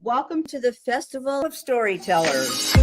Welcome to the Festival of Storytellers.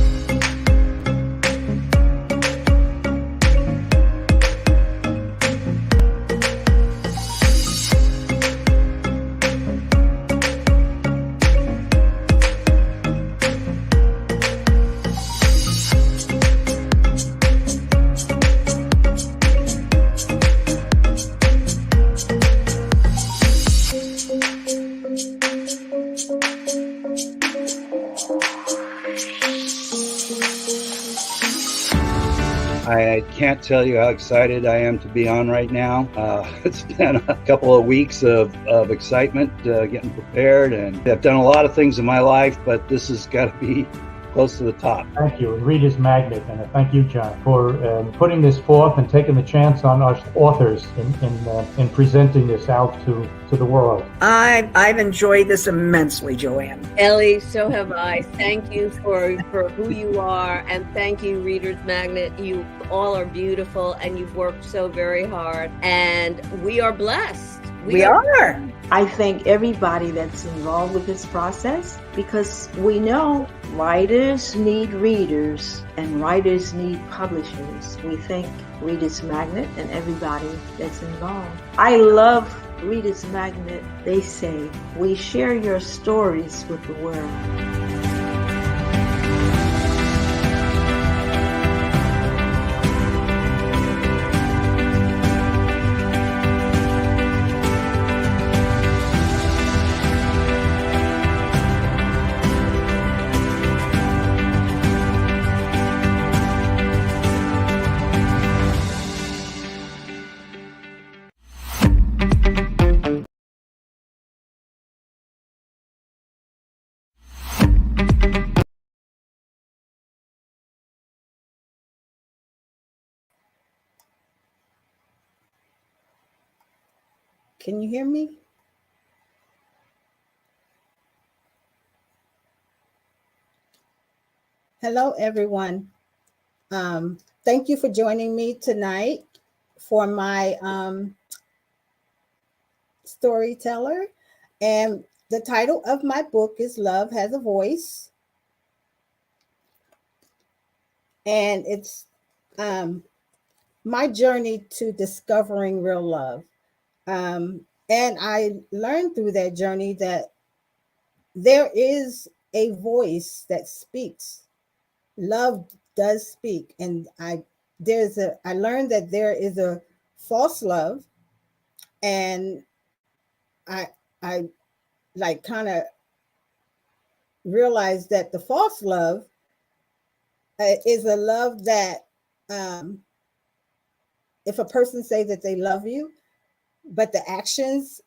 I can't tell you how excited I am to be on right now. It's been a couple of weeks of excitement, getting prepared, and I've done a lot of things in my life, but this has got to be close to the top. Thank you, and Reader's Magnet, and thank you, John, for putting this forth and taking the chance on us authors in presenting this out to the world. I've enjoyed this immensely, Joanne. Ellie, so have I. Thank you for who you are, and thank you, Reader's Magnet. You all are beautiful, and you've worked so very hard, and we are blessed. We are. I thank everybody that's involved with this process, because we know writers need readers and writers need publishers. We thank Reader's Magnet and everybody that's involved. I love Reader's Magnet. They say, we share your stories with the world. Can you hear me? Hello, everyone. Thank you for joining me tonight for my Storyteller. And the title of my book is Love Has a Voice. And it's my journey to discovering real love. And I learned through that journey that there is a voice that speaks. Love does speak. And I learned that there is a false love. And I like kind of realized that the false love is a love that if a person says that they love you, but the actions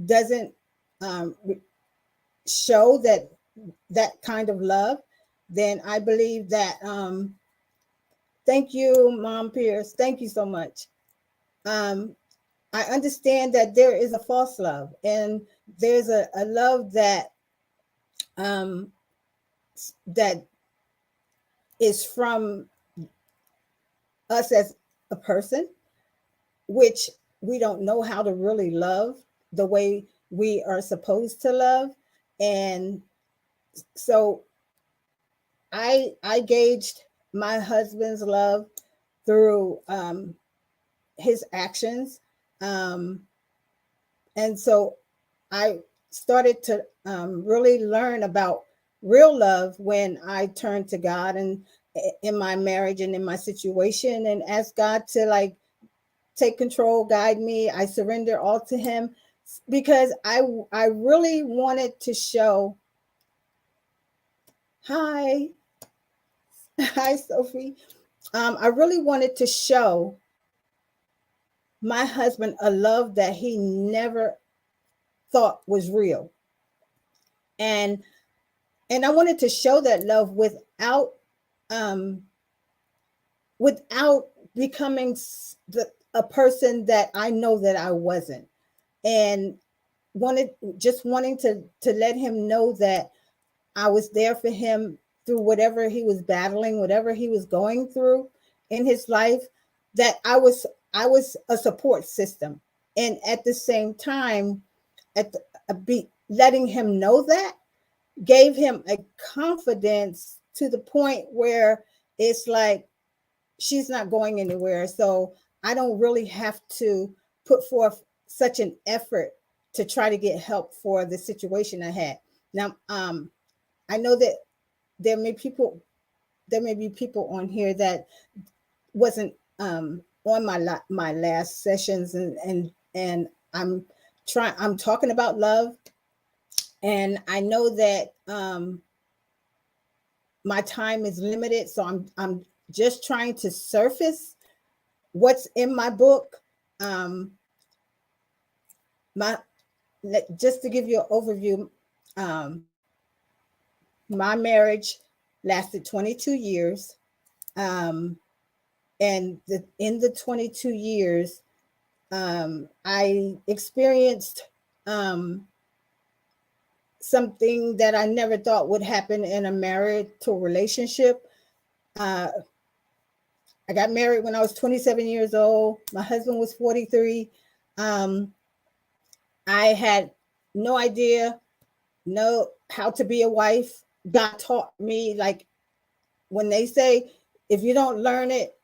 doesn't show that kind of love, then I believe that, thank you, Mom Pierce. Thank you so much. I understand that there is a false love, and there's a love that that is from us as a person, which we don't know how to really love the way we are supposed to love. And so I gauged my husband's love through his actions. And so I started to really learn about real love when I turned to God and in my marriage and in my situation, and asked God to take control, guide me. I surrender all to him, because I really wanted to show, hi Sophie. I really wanted to show my husband a love that he never thought was real. And I wanted to show that love without becoming a person that I know that I wasn't, and wanting to let him know that I was there for him through whatever he was battling, whatever he was going through in his life, that I was a support system. And at the same time, letting him know that gave him a confidence to the point where it's like she's not going anywhere. So I don't really have to put forth such an effort to try to get help for the situation I had. Now, I know that there may be people on here that wasn't on my last sessions, and I'm talking about love, and I know that my time is limited, so I'm just trying to surface what's in my book. Just to give you an overview, my marriage lasted 22 years. And in the 22 years, I experienced something that I never thought would happen in a marital relationship. I got married when I was 27 years old. My husband was 43. I had no idea, how to be a wife. God taught me, like when they say, if you don't learn it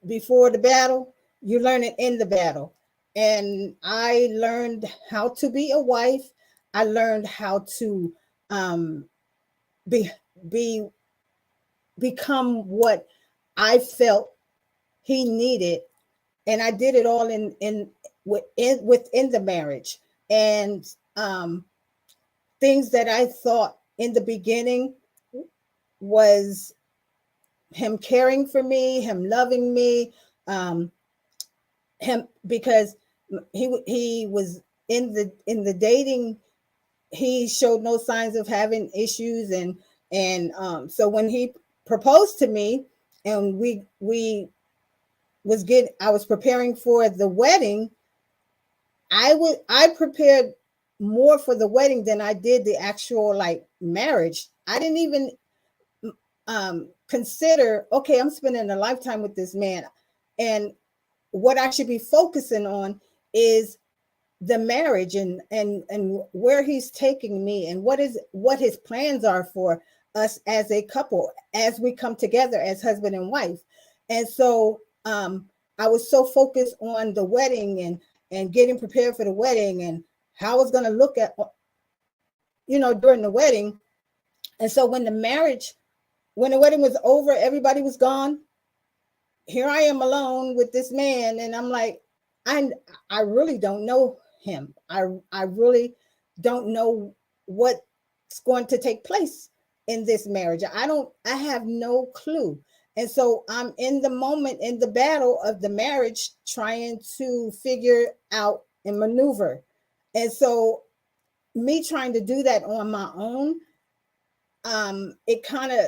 before the battle, you learn it in the battle. And I learned how to be a wife. I learned how to become what I felt he needed, and I did it all within the marriage. And things that I thought in the beginning was him caring for me, him loving me, him, because he was in the dating, he showed no signs of having issues, and so when he proposed to me, and I was preparing for the wedding, I prepared more for the wedding than I did the actual like marriage. I didn't even consider, okay, I'm spending a lifetime with this man, and what I should be focusing on is the marriage, and where he's taking me, and what his plans are for us as a couple, as we come together as husband and wife. And so I was so focused on the wedding and getting prepared for the wedding, and how I was going to look at, during the wedding. And so when the wedding was over, everybody was gone. Here I am alone with this man, and I'm like, I really don't know him. I really don't know what's going to take place in this marriage. I have no clue. And so I'm in the moment, in the battle of the marriage, trying to figure out and maneuver. And so me trying to do that on my own, it kind of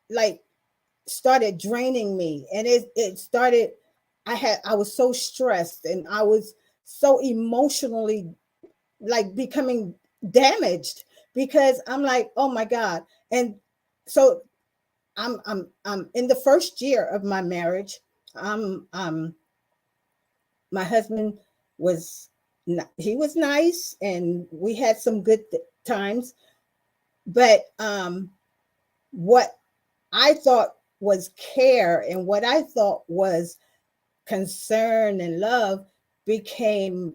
like started draining me. And it started, I was so stressed, and I was so emotionally like becoming damaged, because I'm like, oh my God. And so I'm in the first year of my marriage. My husband he was nice, and we had some good times, but what I thought was care, and what I thought was concern and love, became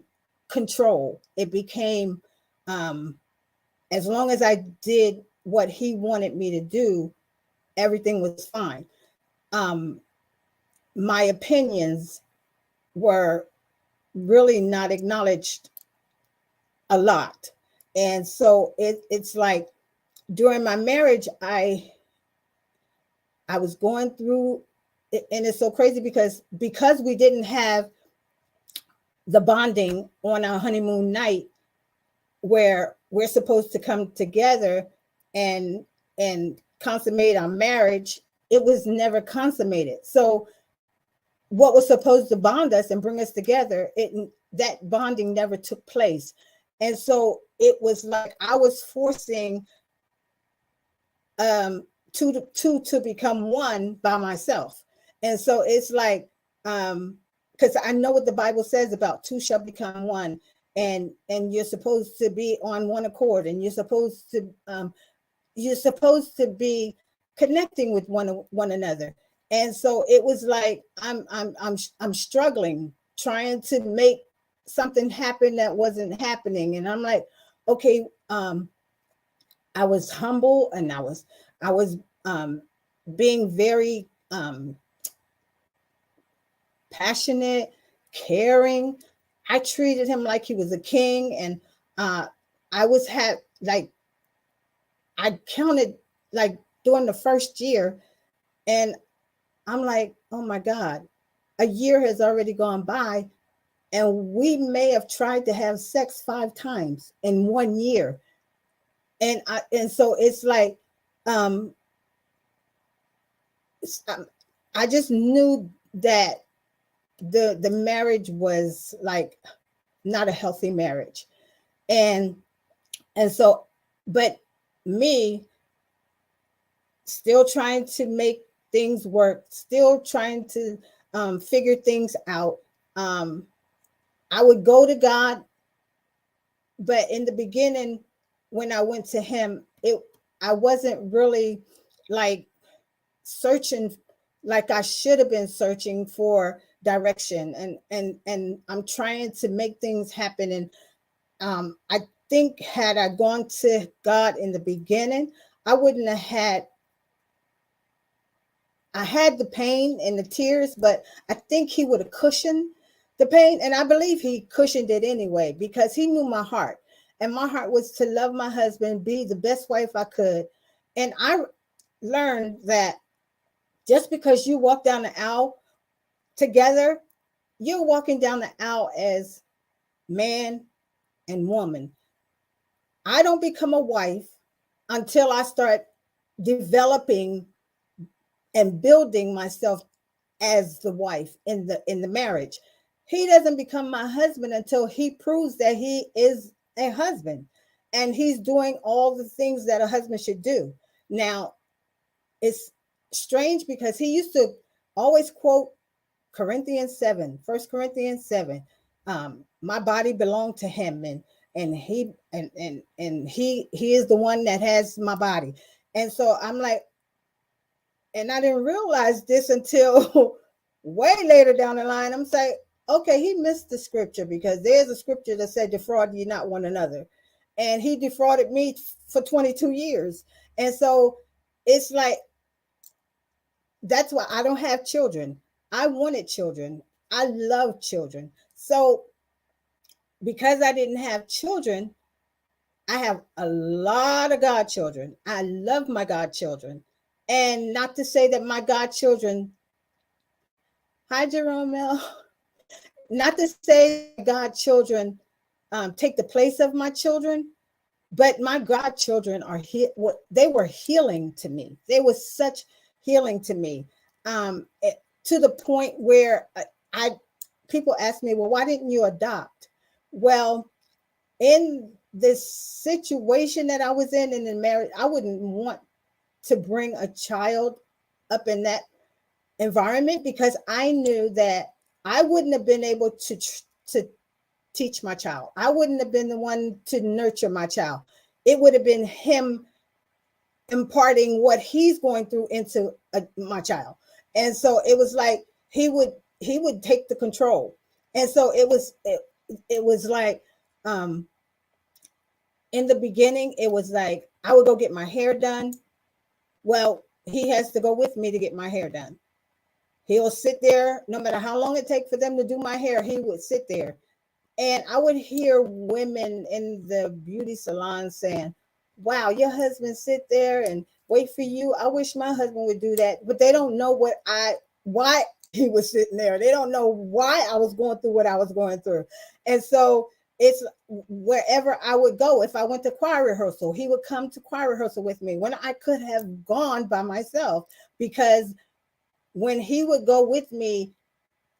control. It became, as long as I did what he wanted me to do, everything was fine. My opinions were really not acknowledged a lot. And so it's like during my marriage, I was going through, and it's so crazy because we didn't have the bonding on our honeymoon night, where we're supposed to come together and consummate our marriage. It was never consummated. So what was supposed to bond us and bring us together, that bonding never took place. And so it was like I was forcing two to become one by myself. And so it's like, because I know what the Bible says about two shall become one. and you're supposed to be on one accord, and you're supposed to be connecting with one another. And so it was like I'm struggling trying to make something happen that wasn't happening. And I'm like, okay, I was humble, and I was being very passionate, caring. I treated him like he was a king, and I counted like during the first year, and I'm like, oh my God, a year has already gone by, and we may have tried to have sex 5 times in 1 year. And so it's like, I just knew that the marriage was like not a healthy marriage. And so, but me still trying to make things work, still trying to figure things out. I would go to God, but in the beginning, when I went to him, I wasn't really like searching like I should have been searching for direction, and I'm trying to make things happen. And I think had I gone to God in the beginning, I wouldn't have had. I had the pain and the tears, but I think he would have cushioned the pain. And I believe he cushioned it anyway, because he knew my heart. And my heart was to love my husband, be the best wife I could. And I learned that just because you walk down the aisle together, you're walking down the aisle as man and woman. I don't become a wife until I start developing and building myself as the wife in the marriage. He doesn't become my husband until he proves that he is a husband and he's doing all the things that a husband should do. Now, it's strange because he used to always quote Corinthians 7, 1 Corinthians 7. My body belonged to him, and he is the one that has my body. And so I'm like, and I didn't realize this until way later down the line. I'm saying, okay, he missed the scripture, because there's a scripture that said, defraud ye not one another. And he defrauded me for 22 years. And so it's like, that's why I don't have children. I wanted children. I love children. So because I didn't have children, I have a lot of godchildren. I love my godchildren. And not to say that my godchildren, hi Jerome, not to say godchildren take the place of my children, but my godchildren are they were healing to me. They were such healing to me, to the point where people ask me, well, why didn't you adopt? Well, in this situation that I was in the marriage, I wouldn't want to bring a child up in that environment, because I knew that I wouldn't have been able to teach my child. I wouldn't have been the one to nurture my child. It would have been him imparting what he's going through into my child. And so it was like he would take the control. And so it was like, in the beginning, it was like I would go get my hair done. Well, he has to go with me to get my hair done. He'll sit there, no matter how long it takes for them to do my hair, he would sit there. And I would hear women in the beauty salon saying, wow, your husband sit there and wait for you. I wish my husband would do that. But they don't know why he was sitting there. They don't know why I was going through what I was going through. And so it's wherever I would go. If I went to choir rehearsal, he would come to choir rehearsal with me when I could have gone by myself, because when he would go with me,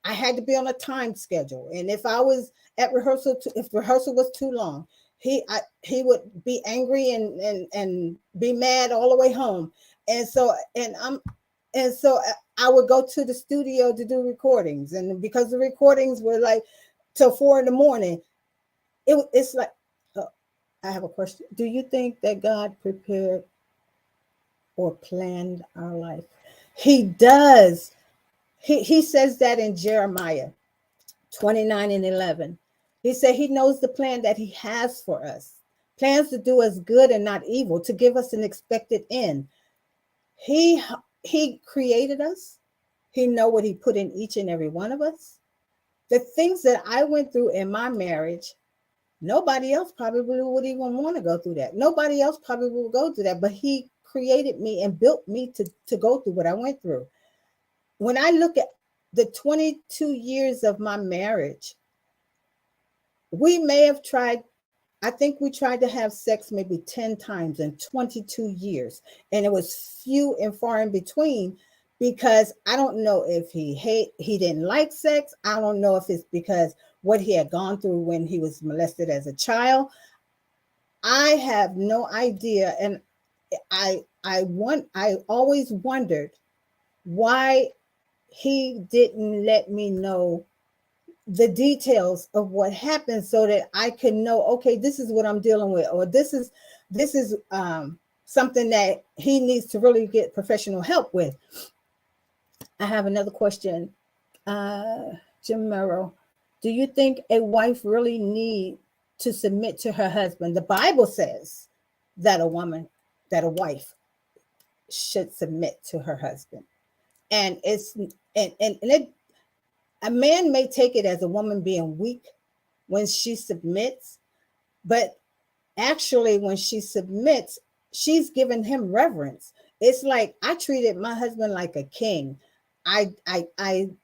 I had to be on a time schedule. And if I was at rehearsal, if rehearsal was too long, he would be angry and be mad all the way home. And so I would go to the studio to do recordings. And because the recordings were like till 4 a.m, it's like, I have a question. Do you think that God prepared or planned our life? He does. He says that in Jeremiah 29:11. He said he knows the plan that he has for us. Plans to do us good and not evil, to give us an expected end. He created us. He know what he put in each and every one of us. The things that I went through in my marriage, nobody else probably would even want to go through that. Nobody else probably will go through that, but he created me and built me to go through what I went through. When I look at the 22 years of my marriage, we may have tried, I think we tried to have sex maybe 10 times in 22 years. And it was few and far in between, because I don't know if he didn't like sex. I don't know if it's because what he had gone through when he was molested as a child. I have no idea. And I always wondered why he didn't let me know the details of what happened, so that I can know, okay, this is what I'm dealing with, or this is something that he needs to really get professional help with. I have another question. Jim Merrill, do you think a wife really need to submit to her husband? The Bible says that a wife should submit to her husband. And a man may take it as a woman being weak when she submits, but actually when she submits, she's giving him reverence. It's like I treated my husband like a king. I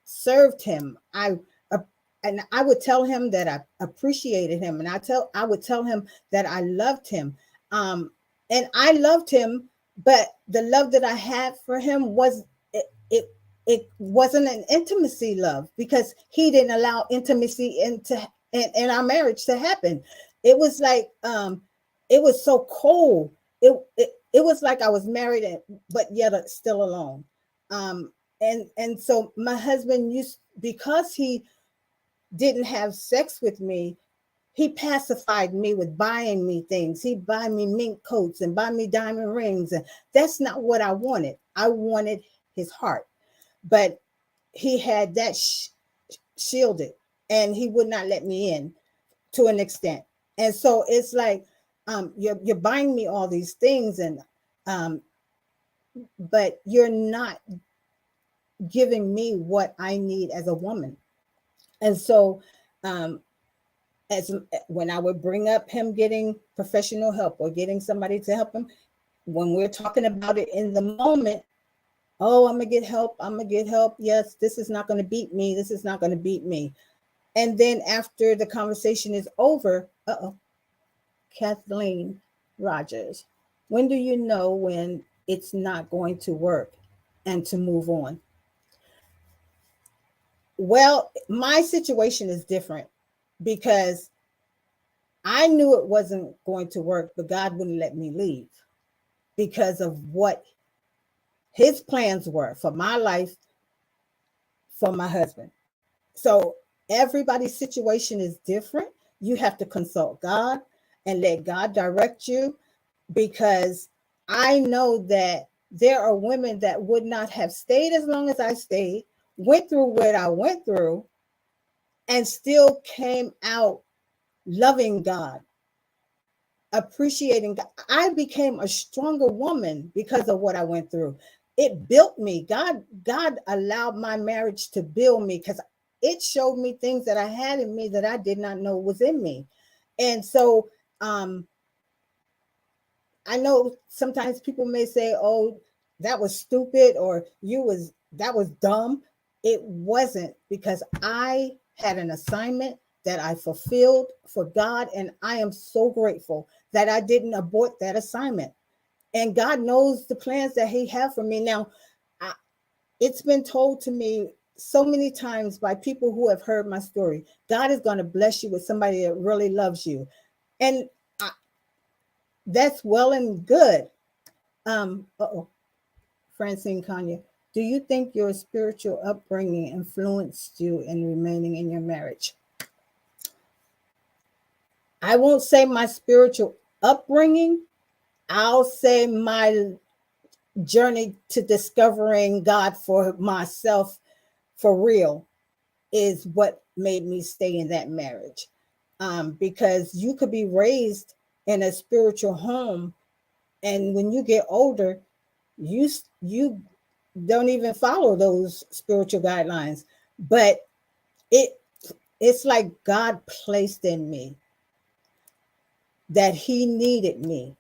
served him. And I would tell him that I appreciated him, and I would tell him that I loved him. And I loved him, but the love that I had for him was it wasn't an intimacy love, because he didn't allow intimacy in our marriage to happen. It was like it was so cold. It was like I was married but yet still alone. And so my husband because he didn't have sex with me, he pacified me with buying me things. He'd buy me mink coats and buy me diamond rings, and that's not what I wanted. I wanted his heart. But he had that shielded, and he would not let me in to an extent. And so it's like, you're buying me all these things, and but you're not giving me what I need as a woman. And so as when I would bring up him getting professional help or getting somebody to help him, when we're talking about it in the moment, oh, I'm gonna get help. I'm gonna get help. Yes, this is not gonna beat me. This is not gonna beat me. And then after the conversation is over, Kathleen Rogers, when do you know when it's not going to work and to move on? Well, my situation is different, because I knew it wasn't going to work, but God wouldn't let me leave because of what his plans were for my life, for my husband. So everybody's situation is different. You have to consult God and let God direct you, because I know that there are women that would not have stayed as long as I stayed, went through what I went through, and still came out loving God, appreciating God. I became a stronger woman because of what I went through. It built me. God allowed my marriage to build me, because it showed me things that I had in me that I did not know was in me. And so I know sometimes people may say, oh, that was stupid, or that was dumb. It wasn't, because I had an assignment that I fulfilled for God, and I am so grateful that I didn't abort that assignment. And God knows the plans that he has for me. Now, it's been told to me so many times by people who have heard my story, God is going to bless you with somebody that really loves you. And that's well and good. Francine Kanya, do you think your spiritual upbringing influenced you in remaining in your marriage? I won't say my spiritual upbringing. I'll say my journey to discovering God for myself for real is what made me stay in that marriage. Because you could be raised in a spiritual home, and when you get older, you don't even follow those spiritual guidelines. But it's like God placed in me that He needed me,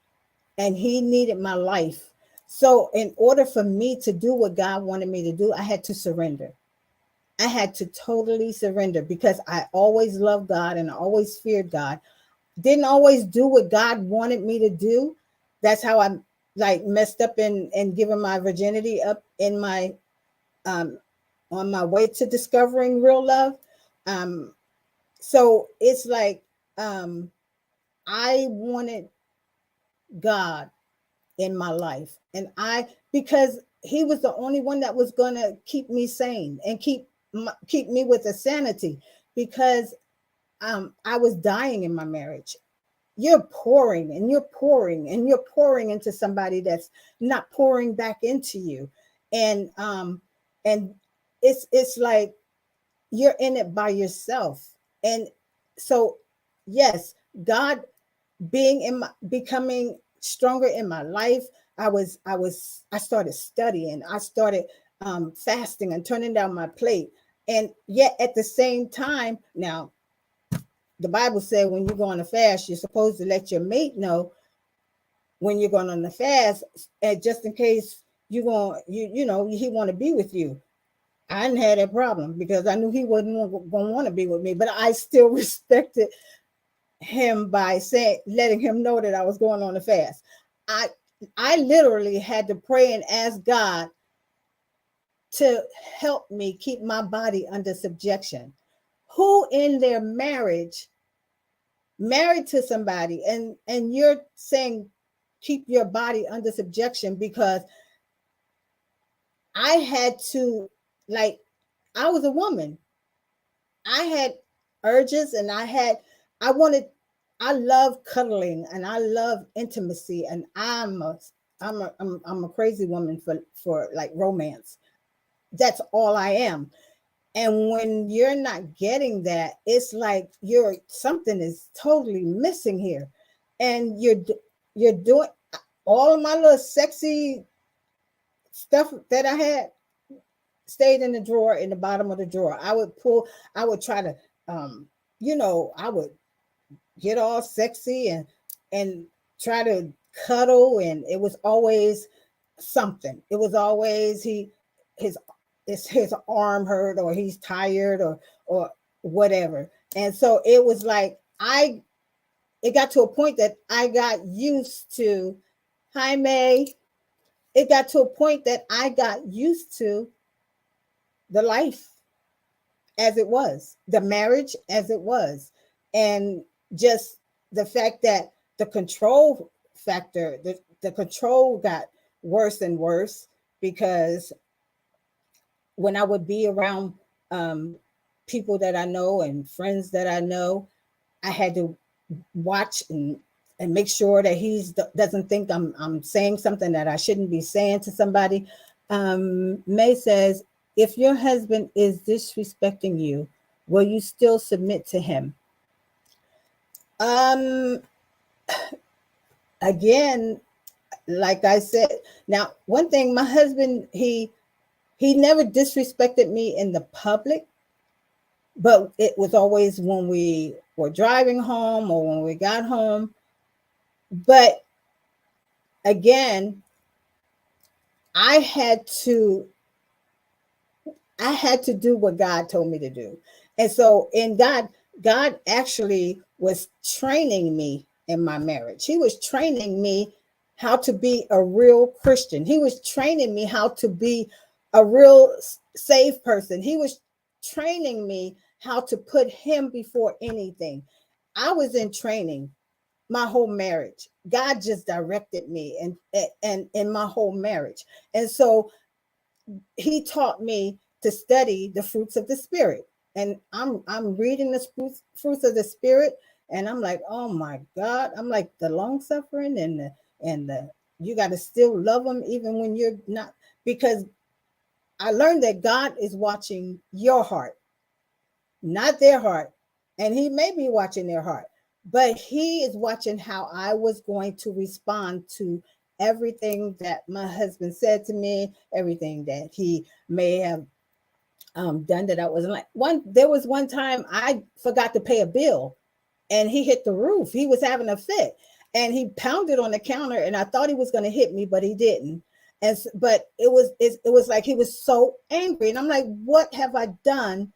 and He needed my life. So in order for me to do what God wanted me to do, I had to surrender. I had to totally surrender, because I always loved God and I always feared God. Didn't always do what God wanted me to do. That's how I like messed up and giving my virginity up in my on my way to discovering real love. So it's like I wanted God in my life, and because He was the only one that was going to keep me sane and keep me with a sanity, because I was dying in my marriage. You're pouring and you're pouring and you're pouring into somebody that's not pouring back into you, and it's like you're in it by yourself. And so yes, God being in my becoming stronger in my life, I started studying, I started fasting and turning down my plate. And yet at the same time, now the Bible said when you go on a fast, you're supposed to let your mate know when you're going on the fast, and just in case you're going, you know, he want to be with you. I didn't have that problem because I knew he wasn't going to want to be with me, but I still respected him by saying, letting him know that I was going on a fast. I literally had to pray and ask God to help me keep my body under subjection. Who in their marriage, married to somebody, and you're saying keep your body under subjection? Because I had to, like, I was a woman. I had urges, and I love cuddling and I love intimacy, and I'm a crazy woman for like romance. That's all I am. And when you're not getting that, it's like something is totally missing here. And you're doing all of my little sexy stuff that I had stayed in the drawer, in the bottom of the drawer. I would try to I would get all sexy and try to cuddle, and it was always something. It was always his his arm hurt, or he's tired, or whatever. And so it was like it got to a point that I got used to, hi May, it got to a point that I got used to the life as it was, the marriage as it was, and just the fact that the control factor, the control got worse and worse, because when I would be around people that I know and friends that I know, I had to watch and make sure that he doesn't think I'm saying something that I shouldn't be saying to somebody. May says, if your husband is disrespecting you, will you still submit to him? Again, like I said, now one thing, my husband, he never disrespected me in the public, but it was always when we were driving home or when we got home. But again, I had to do what God told me to do. And so God actually was training me in my marriage. He was training me how to be a real Christian. He was training me how to be a real saved person. He was training me how to put him before anything. I was in training my whole marriage. God just directed me and in my whole marriage. And so he taught me to study the fruits of the spirit. And I'm reading the fruits of the spirit. And I'm like, oh my God. I'm like, the long suffering and the you got to still love them even when you're not, because I learned that God is watching your heart, not their heart. And he may be watching their heart, but he is watching how I was going to respond to everything that my husband said to me, everything that he may have done that I wasn't like. There was one time I forgot to pay a bill and he hit the roof. He was having a fit and he pounded on the counter and I thought he was going to hit me, but he didn't. But it was like he was so angry. And I'm like, what have I done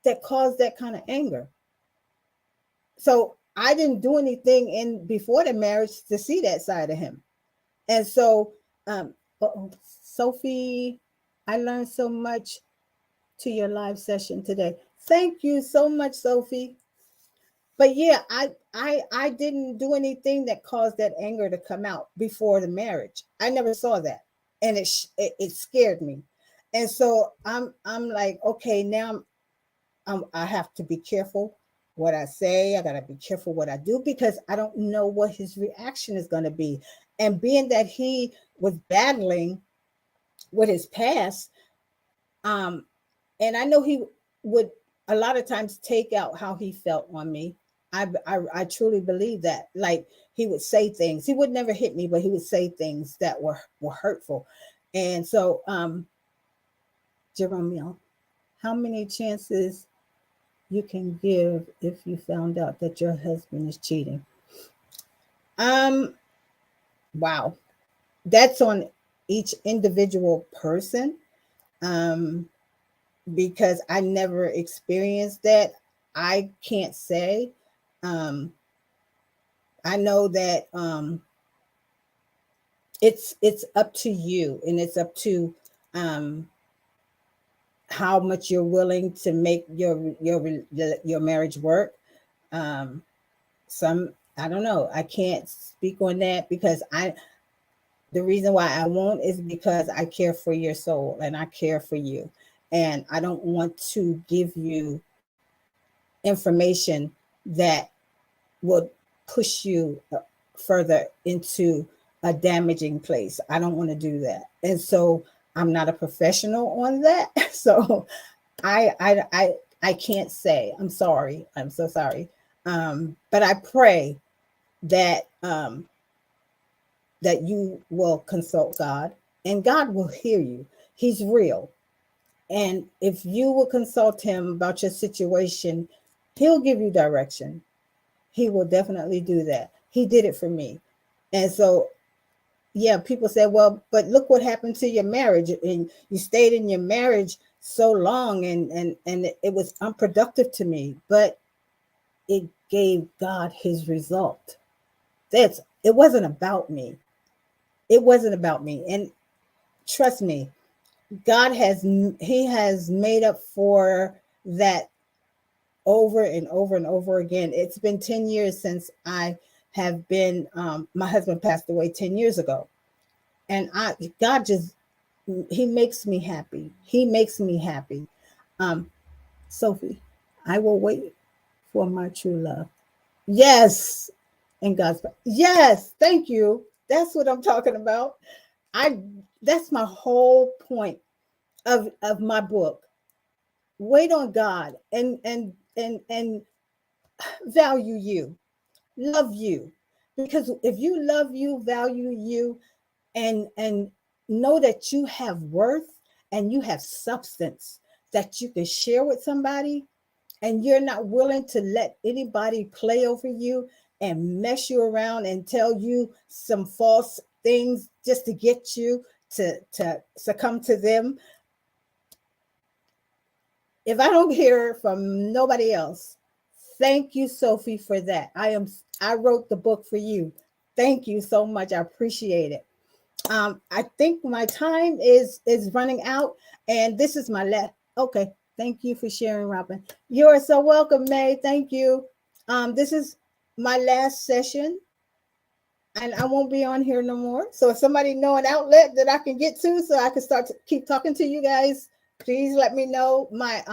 that caused that kind of anger? So I didn't do anything in before the marriage to see that side of him. And so, Sophie, I learned so much to your live session today. Thank you so much, Sophie. But yeah, I didn't do anything that caused that anger to come out before the marriage. I never saw that, and it scared me. And so I'm like, okay, now I have to be careful what I say. I got to be careful what I do because I don't know what his reaction is going to be. And being that he was battling with his past, and I know he would a lot of times take out how he felt on me. I truly believe that. Like he would say things. He would never hit me, but he would say things that were hurtful. And so, Jerome, how many chances you can give if you found out that your husband is cheating? Wow. That's on each individual person. Because I never experienced that. I can't say. I know that it's up to you, and it's up to how much you're willing to make your marriage work. Some I don't know. I can't speak on that because the reason why I won't is because I care for your soul and I care for you. And I don't want to give you information that will push you further into a damaging place. I don't want to do that. And so I'm not a professional on that. So I can't say. I'm sorry. I'm so sorry. But I pray that that you will consult God and God will hear you. He's real. And if you will consult him about your situation, he'll give you direction. He will definitely do that. He did it for me. And so, yeah, people say, well, but look what happened to your marriage. And you stayed in your marriage so long and it was unproductive to me, but it gave God his result. It wasn't about me. It wasn't about me. And trust me, God has made up for that over and over and over again. It's been 10 years since I have been, my husband passed away 10 years ago. And God he makes me happy. He makes me happy. Sophie, I will wait for my true love. Yes. And yes, thank you. That's what I'm talking about. That's my whole point of my book. Wait on God and value you, love you. Because if you love you, value you, and know that you have worth and you have substance that you can share with somebody, and you're not willing to let anybody play over you and mess you around and tell you some false things just to get you to succumb to them. If I don't hear from nobody else, thank you, Sophie, for that. I wrote the book for you. Thank you so much. I appreciate it. I think my time is running out, and this is my last. Okay, thank you for sharing, Robin. You are so welcome, May. Thank you. This is my last session, and I won't be on here no more. So if somebody know an outlet that I can get to, so I can start to keep talking to you guys, please let me know. My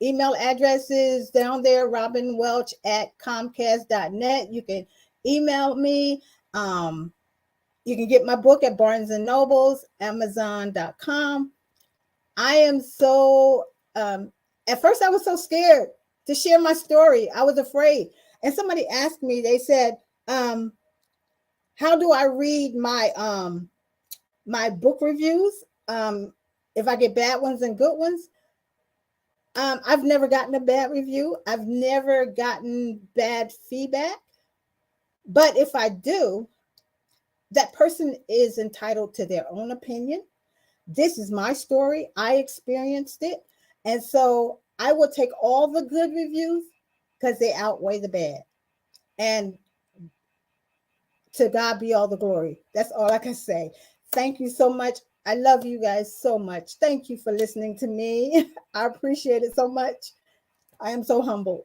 email address is down there, robinwelch@comcast.net. You can email me. You can get my book at Barnes and Nobles, Amazon.com. I am so, at first I was so scared to share my story. I was afraid. And somebody asked me, they said, how do I read my book reviews? If I get bad ones and good ones? I've never gotten a bad review. I've never gotten bad feedback. But if I do, that person is entitled to their own opinion. This is my story. I experienced it. And so I will take all the good reviews because they outweigh the bad. And to God be all the glory. That's all I can say. Thank you so much. I love you guys so much. Thank you for listening to me. I appreciate it so much. I am so humbled.